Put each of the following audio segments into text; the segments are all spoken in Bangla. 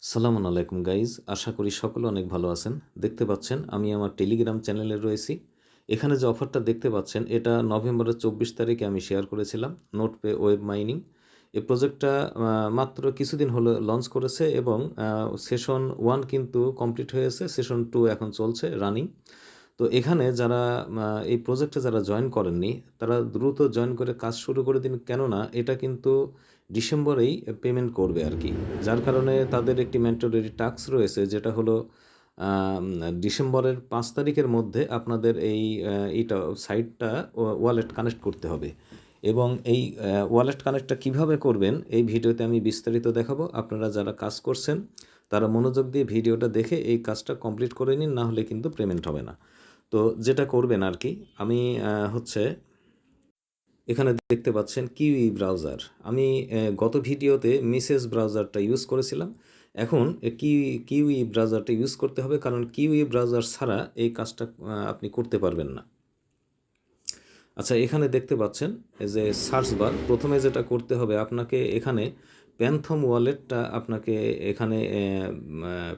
সালামু আলাইকুম গাইজ, আশা করি সকলে অনেক ভালো আছেন। দেখতে পাচ্ছেন আমি আমার টেলিগ্রাম চ্যানেলে রয়েছি। এখানে যে অফারটা দেখতে পাচ্ছেন এটা নভেম্বরের 24 তারিখে আমি শেয়ার করেছিলাম। নোটপে ওয়েব মাইনিং এই প্রজেক্টটা মাত্র কিছুদিন হলো লঞ্চ করেছে এবং সেশন 1 কিন্তু কমপ্লিট হয়েছে, সেশন 2 এখন চলছে রানিং। তো এখানে যারা এই প্রজেক্টে যারা জয়েন করেননি তারা দ্রুত জয়েন করে কাজ শুরু করে দিন, কেননা এটা কিন্তু ডিসেম্বরেই পেমেন্ট করবে আর কি। যার কারণে তাদের একটি ম্যান্ডেটরি টাস্ক রয়েছে, যেটা হলো আম ডিসেম্বরের 5 তারিখের মধ্যে আপনাদের এইটা সাইটটা ওয়ালেট কানেক্ট করতে হবে। এবং এই ওয়ালেট কানেক্টটা কিভাবে করবেন এই ভিডিওতে আমি বিস্তারিত দেখাবো। আপনারা যারা কাজ করছেন তারা মনোযোগ দিয়ে ভিডিওটা দেখে এই কাজটা কমপ্লিট করে নিন, না হলে কিন্তু পেমেন্ট হবে না। তো যেটা করবেন আর কি, আমি হচ্ছে এখানে দেখতে পাচ্ছেন কিউই ব্রাউজার। আমি গত ভিডিওতে মেসেজ ব্রাউজারটা ইউজ করেছিলাম। এখন কিউই ব্রাউজারটা ইউজ করতে হবে, কারণ কিউই ব্রাউজার ছাড়া এই কাজটা আপনি করতে পারবেন না। আচ্ছা, এখানে দেখতে পাচ্ছেন এই যে সার্চ বার, প্রথমে যেটা করতে হবে আপনাকে এখানে প্যান্থম ওয়ালেটটা আপনাকে এখানে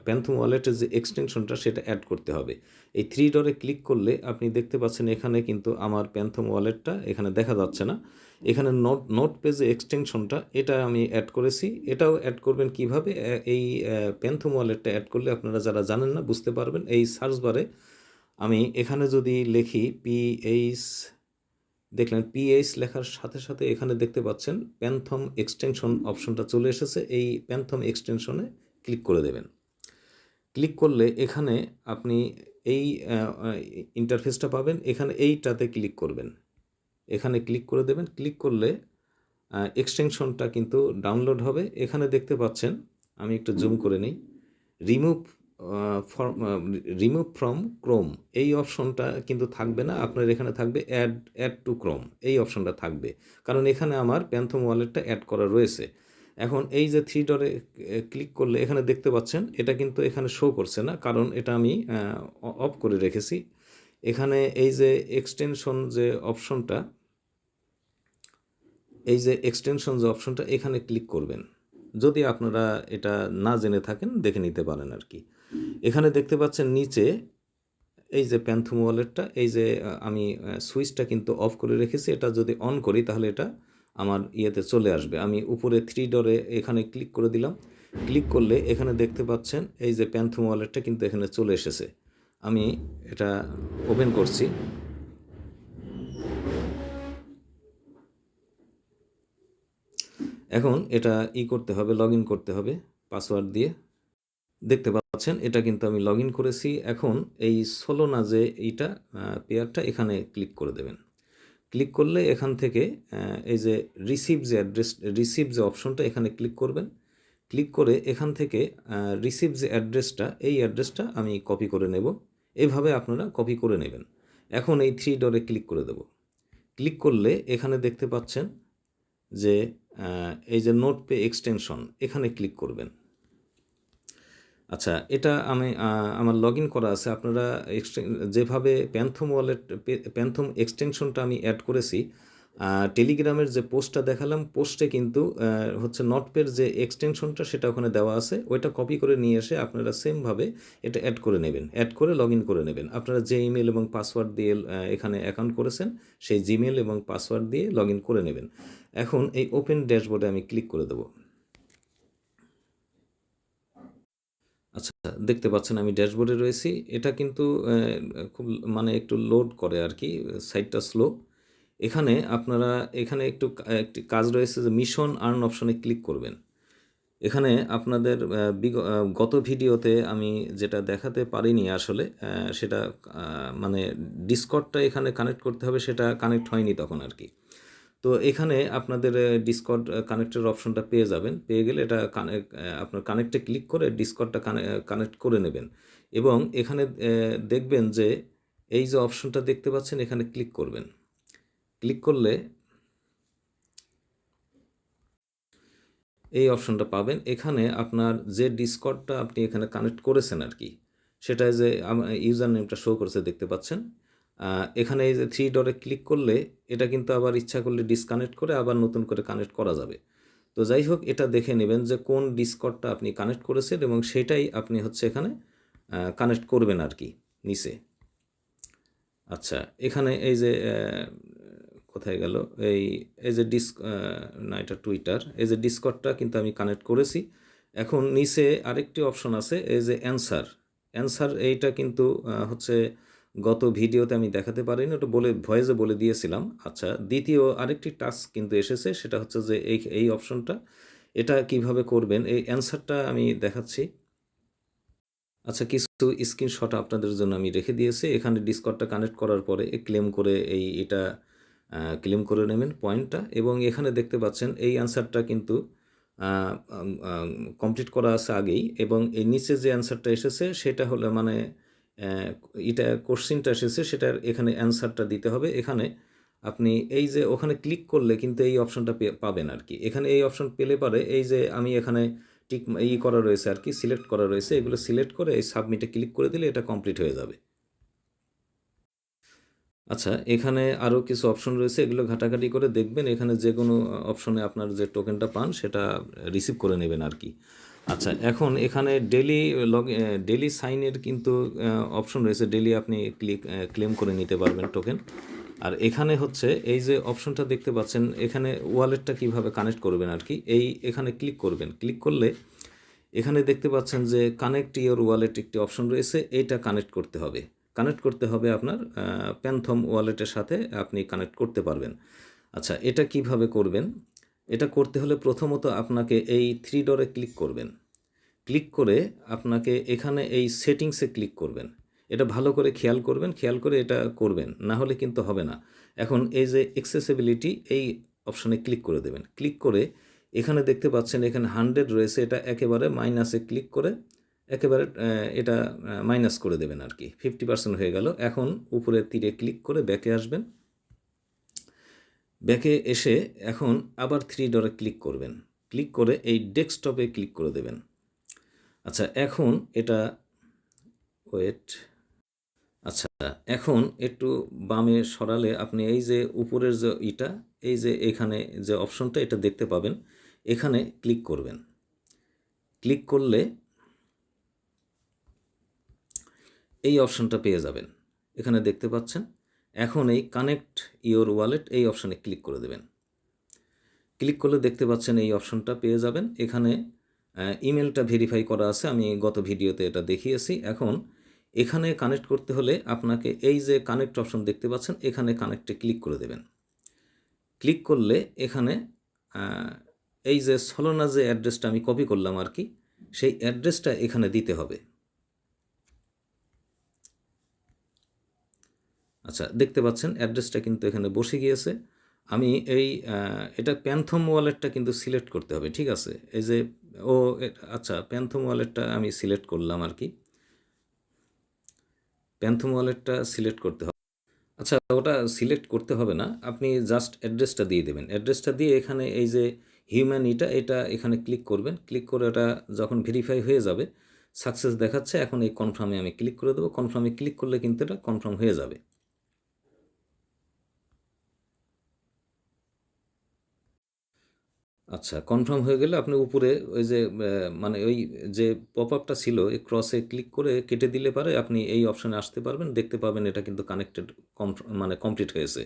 প্যান্থম ওয়ালেটের যে এক্সটেনশনটা সেটা অ্যাড করতে হবে। এই থ্রি ডরে ক্লিক করলে আপনি দেখতে পাচ্ছেন এখানে কিন্তু আমার প্যান্থম ওয়ালেটটা এখানে দেখা যাচ্ছে না। এখানে নোট পেজে এক্সটেনশনটা এটা আমি অ্যাড করেছি। এটাও অ্যাড করবেন কিভাবে, এই প্যান্থম ওয়ালেটটা অ্যাড করলে আপনারা যারা জানেন না বুঝতে পারবেন। এই সার্চ বারে আমি এখানে যদি লিখি পিএইচ, দেখলেন পিএইচ লেখার সাথে সাথে এখানে দেখতে পাচ্ছেন প্যান্থম এক্সটেনশন অপশনটা চলে এসেছে। এই প্যান্থম এক্সটেনশনে ক্লিক করে দেবেন। ক্লিক করলে এখানে আপনি এই ইন্টারফেসটা পাবেন। এখানে এইটাতে ক্লিক করবেন, এখানে ক্লিক করে দেবেন। ক্লিক করলে এক্সটেনশনটা কিন্তু ডাউনলোড হবে। এখানে দেখতে পাচ্ছেন, আমি একটু জুম করে নিই, রিমুভ রিমুভ ফ্রম ক্রোম এই অপশনটা কিন্তু থাকবে না। আপনার এখানে থাকবে অ্যাড টু ক্রোম, এই অপশনটা থাকবে, কারণ এখানে আমার প্যান্থম ওয়ালেটটা অ্যাড করা রয়েছে। এখন এই যে থ্রি ডরে ক্লিক করলে এখানে দেখতে পাচ্ছেন এটা কিন্তু এখানে শো করছে না, কারণ এটা আমি অফ করে রেখেছি। এখানে এই যে এক্সটেনশন যে অপশনটা, এই যে এক্সটেনশন যে অপশনটা এখানে ক্লিক করবেন। যদি আপনারা এটা না জেনে থাকেন দেখে নিতে পারেন আর কি। এখানে দেখতে পাচ্ছেন নিচে এই যে প্যান্থম ওয়ালেটটা, এই যে আমি সুইচটা কিন্তু অফ করে রেখেছি। এটা যদি অন করি তাহলে এটা আমার ইয়েতে চলে আসবে। আমি উপরে থ্রি ডরে এখানে ক্লিক করে দিলাম। ক্লিক করলে এখানে দেখতে পাচ্ছেন এই যে প্যান্থম ওয়ালেটটা কিন্তু এখানে চলে এসেছে। আমি এটা ওপেন করছি। এখন এটা করতে হবে, লগ ইন করতে হবে পাসওয়ার্ড দিয়ে। দেখতে পাচ্ছেন এটা কিন্তু আমি লগ ইন করেছি। এখন এই সোলোনা যে এইটা পেয়ারটা এখানে ক্লিক করে দেবেন। ক্লিক করলে এখান থেকে এই যে রিসিভ যে অপশনটা এখানে ক্লিক করবেন। ক্লিক করে এখান থেকে রিসিভ যে অ্যাড্রেসটা, এই অ্যাড্রেসটা আমি কপি করে নেব। এভাবে আপনারা কপি করে নেবেন। এখন এই থ্রি ডরে ক্লিক করে দেব। ক্লিক করলে এখানে দেখতে পাচ্ছেন যে এই যে নোটপে এক্সটেনশন এখানে ক্লিক করবেন। আচ্ছা, এটা আমি আমার লগ ইন করা আছে। আপনারা যেভাবে প্যান্থম এক্সটেনশনটা আমি অ্যাড করেছি, টেলিগ্রামের যে পোস্টটা দেখালাম পোস্টে কিন্তু হচ্ছে নোটপের যে এক্সটেনশনটা সেটা ওখানে দেওয়া আছে। ওইটা কপি করে নিয়ে এসে আপনারা সেমভাবে এটা অ্যাড করে নেবেন, অ্যাড করে লগ ইন করে নেবেন। আপনারা যে ইমেল এবং পাসওয়ার্ড দিয়ে এখানে অ্যাকাউন্ট করেছেন সেই জিমেল এবং পাসওয়ার্ড দিয়ে লগ ইন করে নেবেন। এখন এই ওপেন ড্যাশবোর্ডে আমি ক্লিক করে দেবো। আচ্ছা, দেখতে পাচ্ছেন আমি ড্যাশবোর্ডে রয়েছি। এটা কিন্তু খুব মানে একটু লোড করে আর কি, সাইটটা স্লো। এখানে আপনারা এখানে একটি কাজ রয়েছে যে মিশন আর্ন অপশনে ক্লিক করবেন। এখানে আপনাদের গত ভিডিওতে আমি যেটা দেখাতে পারিনি আসলে, সেটা মানে ডিসকর্ডটা এখানে কানেক্ট করতে হবে, সেটা কানেক্ট হয়নি তখন আর কি। তো এখানে আপনাদের ডিসকর্ড কানেক্টের অপশনটা পেয়ে যাবেন। পেয়ে গেলে এটা আপনার কানেক্টে ক্লিক করে ডিসকর্ডটা কানেক্ট করে নেবেন। এবং এখানে দেখবেন যে এই যে অপশনটা দেখতে পাচ্ছেন এখানে ক্লিক করবেন। ক্লিক করলে এই অপশনটা পাবেন। এখানে আপনার যে ডিসকর্ডটা আপনি এখানে কানেক্ট করেছেন আর কি, সেটা যে ইউজার নেমটা শো করছে দেখতে পাচ্ছেন। এখানে এই যে থ্রি ডরে ক্লিক করলে এটা কিন্তু আবার ইচ্ছা করলে ডিসকানেক্ট করে আবার নতুন করে কানেক্ট করা যাবে। তো যাই হোক, এটা দেখে নেবেন যে কোন ডিসকর্ডটা আপনি কানেক্ট করেছেন এবং সেটাই আপনি হচ্ছে এখানে কানেক্ট করবেন আর কি নিচে। আচ্ছা, এখানে এই যে কোথায় গেল, এই যে না, এটা টুইটার, এই যে ডিসকর্ডটা কিন্তু আমি কানেক্ট করেছি। এখন নিচে আরেকটি অপশন আছে, এই যে অ্যান্সার, এইটা কিন্তু হচ্ছে গত ভিডিওতে আমি দেখাতে পারিনি, ওটা ভয়েসে বলে দিয়েছিলাম। আচ্ছা, দ্বিতীয় আরেকটি টাস্ক কিন্তু এসেছে, সেটা হচ্ছে যে এই অপশনটা, এটা কিভাবে করবেন, এই অ্যান্সারটা আমি দেখাচ্ছি। আচ্ছা, কিছু স্ক্রিনশট আপনাদের জন্য আমি রেখে দিয়েছি। এখানে ডিসকর্ডটা কানেক্ট করার পরে ক্লেম করে এটা ক্লেম করে নেবেন পয়েন্টটা, এবং এখানে দেখতে পাচ্ছেন এই অ্যান্সারটা কিন্তু কমপ্লিট করা আছে আগেই, এবং এই নিচে যে অ্যান্সারটা এসেছে সেটা হলো মানে এটা কোশ্চিনটা এসেছে, সেটার এখানে অ্যান্সারটা দিতে হবে। এখানে আপনি এই যে ওখানে ক্লিক করলে কিন্তু এই অপশনটা পাবেন আর কি। এখানে এই অপশন পেলে পারে এই যে আমি এখানে টিক করা রয়েছে আর কি, সিলেক্ট করা রয়েছে, এগুলো সিলেক্ট করে এই সাবমিটে ক্লিক করে দিলে এটা কমপ্লিট হয়ে যাবে। আচ্ছা, এখানে আরও কিছু অপশন রয়েছে, এগুলো ঘাটাঘাটি করে দেখবেন, এখানে যে কোনো অপশনে আপনার যে টোকেনটা পান সেটা রিসিভ করে নেবেন আর কি। আচ্ছা, এখন এখানে ডেলি সাইনের কিন্তু অপশন রয়েছে, ডেলি আপনি ক্লেম করে নিতে পারবেন টোকেন। আর এখানে হচ্ছে এই যে অপশনটা দেখতে পাচ্ছেন, এখানে ওয়ালেটটা কিভাবে কানেক্ট করবেন আর কি, এখানে ক্লিক করবেন। ক্লিক করলে এখানে দেখতে পাচ্ছেন যে কানেক্ট ইওর ওয়ালেট একটি অপশন রয়েছে, এইটা কানেক্ট করতে হবে আপনার প্যান্থম ওয়ালেটের সাথে আপনি কানেক্ট করতে পারবেন। আচ্ছা, এটা কিভাবে করবেন, এটা করতে হলে প্রথমত আপনাকে এই 3 ডটে ক্লিক করবেন। ক্লিক করে আপনাকে এখানে এই সেটিংসে ক্লিক করবেন। এটা ভালো করে খেয়াল করে এটা করবেন, না হলে কিন্তু হবে না। এখন এই যে অ্যাক্সেসিবিলিটি, এই অপশানে ক্লিক করে দেবেন। ক্লিক করে এখানে দেখতে পাচ্ছেন এখানে 100 রয়েছে, এটা একেবারে মাইনাসে ক্লিক করে একেবারে এটা মাইনাস করে দেবেন আর কি, 50% হয়ে গেল। এখন উপরে তীরে ক্লিক করে ব্যাকে আসবেন। ব্যাকে এসে এখন আবার 3 ডটে ক্লিক করবেন। ক্লিক করে এই ডেস্কটপে ক্লিক করে দেবেন। আচ্ছা, এখন এটা ওয়েট আচ্ছা, এখন একটু বামে সরালে আপনি এই যে উপরের যে এই যে এখানে যে অপশনটা এটা দেখতে পাবেন, এখানে ক্লিক করবেন। ক্লিক করলে এই অপশনটা পেয়ে যাবেন, এখানে দেখতে পাচ্ছেন। এখন এই কানেক্ট ইওর ওয়ালেট এই অপশানে ক্লিক করে দেবেন। ক্লিক করলে দেখতে পাচ্ছেন এই অপশনটা পেয়ে যাবেন। এখানে ইমেলটা ভেরিফাই করা আছে, আমি গত ভিডিওতে এটা দেখিয়েছি। এখন এখানে কানেক্ট করতে হলে আপনাকে এই যে কানেক্ট অপশন দেখতে পাচ্ছেন, এখানে কানেক্টে ক্লিক করে দেবেন। ক্লিক করলে এখানে এই যে সলোনা যে অ্যাড্রেসটা আমি কপি করলাম আর কি, সেই অ্যাড্রেসটা এখানে দিতে হবে। আচ্ছা, দেখতে পাচ্ছেন অ্যাড্রেসটা কিন্তু এখানে বসে গিয়েছে। আমি এটা প্যান্থম ওয়ালেটটা কিন্তু সিলেক্ট করতে হবে, ঠিক আছে? এই যে আচ্ছা, প্যান্থম ওয়ালেটটা আমি সিলেক্ট করলাম আর কি, প্যান্থম ওয়ালেটটা সিলেক্ট করতে হবে। আচ্ছা, ওটা সিলেক্ট করতে হবে না, আপনি জাস্ট অ্যাড্রেসটা দিয়ে দেবেন। অ্যাড্রেসটা দিয়ে এখানে এই যে হিউম্যান এটা এখানে ক্লিক করবেন। ক্লিক করে ওটা যখন ভেরিফাই হয়ে যাবে, সাকসেস দেখাচ্ছে, এখন এই কনফার্মে আমি ক্লিক করে দেবো। কনফার্মে ক্লিক করলে কিন্তু এটা কনফার্ম হয়ে যাবে। আচ্ছা, কনফার্ম হয়ে গেলে আপনি উপরে ওই যে মানে ওই যে পপআপটা ছিল, এই ক্রসে ক্লিক করে কেটে দিলে পারে আপনি এই অপশানে আসতে পারবেন, দেখতে পাবেন এটা কিন্তু কানেক্টেড, মানে কমপ্লিট হয়েছে,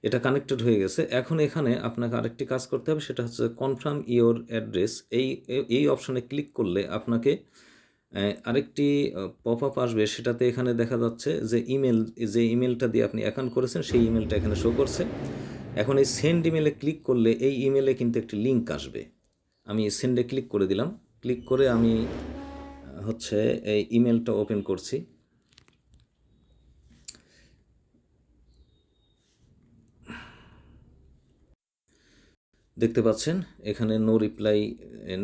এটা কানেক্টেড হয়ে গেছে। এখন এখানে আপনাকে আরেকটি কাজ করতে হবে, সেটা হচ্ছে কনফার্ম ইওর অ্যাড্রেস। এই অপশানে ক্লিক করলে আপনাকে আরেকটি পপআপ আসবে, সেটাতে এখানে দেখা যাচ্ছে যে যে ইমেলটা দিয়ে আপনি অ্যাকাউন্ট করেছেন সেই ইমেলটা এখানে শো করছে। এখন এই সেন্ড ইমেলে ক্লিক করলে এই ইমেলে কিন্তু একটি লিঙ্ক আসবে। আমি সেন্ডে ক্লিক করে দিলাম। ক্লিক করে আমি হচ্ছে এই ইমেলটা ওপেন করছি। দেখতে পাচ্ছেন এখানে নো রিপ্লাই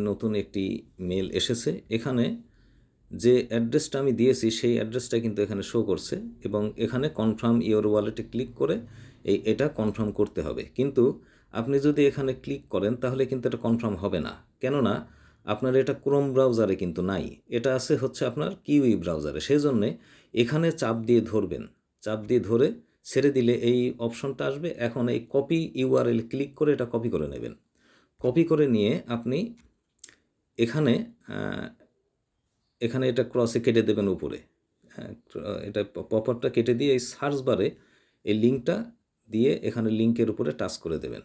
নতুন একটি মেল এসেছে। এখানে যে অ্যাড্রেসটা আমি দিয়েছি সেই অ্যাড্রেসটা কিন্তু এখানে শো করছে, এবং এখানে কনফার্ম ইওর ওয়ালেটে ক্লিক করে এটা কনফার্ম করতে হবে। কিন্তু আপনি যদি এখানে ক্লিক করেন তাহলে কিন্তু এটা কনফার্ম হবে না, কেননা আপনার এটা ক্রোম ব্রাউজারে কিন্তু নাই, এটা আছে হচ্ছে আপনার কিউই ব্রাউজারে। সেই জন্যে এখানে চাপ দিয়ে ধরবেন, চাপ দিয়ে ধরে ছেড়ে দিলে এই অপশনটা আসবে। এখন এই কপি ইউআরএল ক্লিক করে এটা কপি করে নেবেন। কপি করে নিয়ে আপনি এখানে এখানে এটা ক্রসে কেটে দেবেন উপরে, এটা পপারটা কেটে দিয়ে এই সার্চ বারে এই লিঙ্কটা দিয়ে এখানে লিঙ্কের উপরে টাচ করে দেবেন।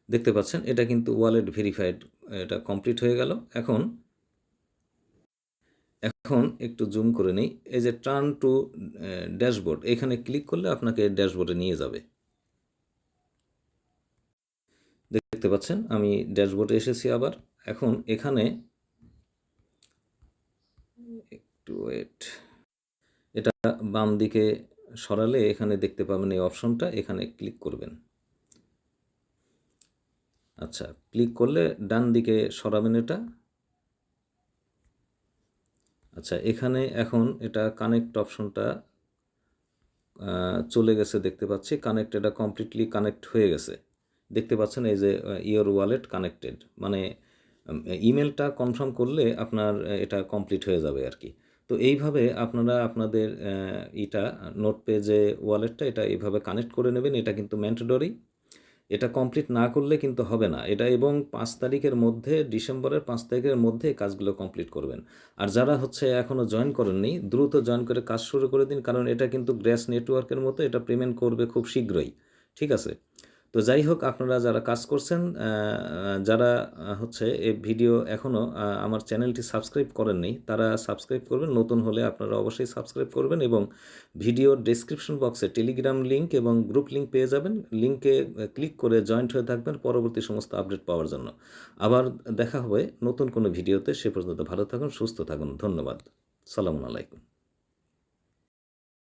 দেখতে পাচ্ছেন এটা কিন্তু ওয়ালেট ভেরিফাইড, এটা কমপ্লিট হয়ে গেল। এখন একটু জুম করে নিই, এই যে টার্ন টু ড্যাশবোর্ড এখানে ক্লিক করলে আপনাকে ড্যাশবোর্ডে নিয়ে যাবে। দেখতে পাচ্ছেন আমি ড্যাশবোর্ডে এসেছি আবার। এখন এখানে একটু ওয়েট, এটা বাম দিকে সরালে এখানে দেখতে পাবেন এই অপশনটা, এখানে ক্লিক করবেন। আচ্ছা, ক্লিক করলে ডান দিকে সরাবেন এটা। আচ্ছা, এখানে এখন এটা কানেক্ট অপশনটা চলে গেছে দেখতে পাচ্ছি। কানেক্ট, এটা কমপ্লিটলি কানেক্ট হয়ে গেছে দেখতে পাচ্ছেন। এই যে ইয়োর ওয়ালেট কানেক্টেড, মানে ইমেলটা কনফার্ম করলে আপনার এটা কমপ্লিট হয়ে যাবে আর কি। তো এইভাবে আপনারা আপনাদের এটা নোটপে যে ওয়ালেটটা এটা এইভাবে কানেক্ট করে নেবেন। এটা কিন্তু ম্যান্ডেটরি, এটা কমপ্লিট না করলে কিন্তু হবে না এটা। এবং 5 তারিখের মধ্যে, ডিসেম্বরের 5 তারিখের মধ্যে কাজগুলো কমপ্লিট করবেন। আর যারা হচ্ছে এখনও জয়েন করেননি, দ্রুত জয়েন করে কাজ শুরু করে দিন, কারণ এটা কিন্তু গ্র্যাস নেটওয়ার্কের মতো, এটা পেমেন্ট করবে খুব শীঘ্রই। ঠিক আছে? তো যাই হোক, আপনারা যারা কাজ করছেন, যারা হচ্ছে এই ভিডিও এখনও আমার চ্যানেলটি সাবস্ক্রাইব করেননি, তারা সাবস্ক্রাইব করবেন। নতুন হলে আপনারা অবশ্যই সাবস্ক্রাইব করবেন এবং ভিডিওর ডেসক্রিপশন বক্সে টেলিগ্রাম লিঙ্ক এবং গ্রুপ লিঙ্ক পেয়ে যাবেন। লিঙ্কে ক্লিক করে জয়েন্ট হয়ে থাকবেন পরবর্তী সমস্ত আপডেট পাওয়ার জন্য। আবার দেখা হবে নতুন কোনো ভিডিওতে। সে পর্যন্ত ভালো থাকুন, সুস্থ থাকুন। ধন্যবাদ। সালামু আলাইকুম।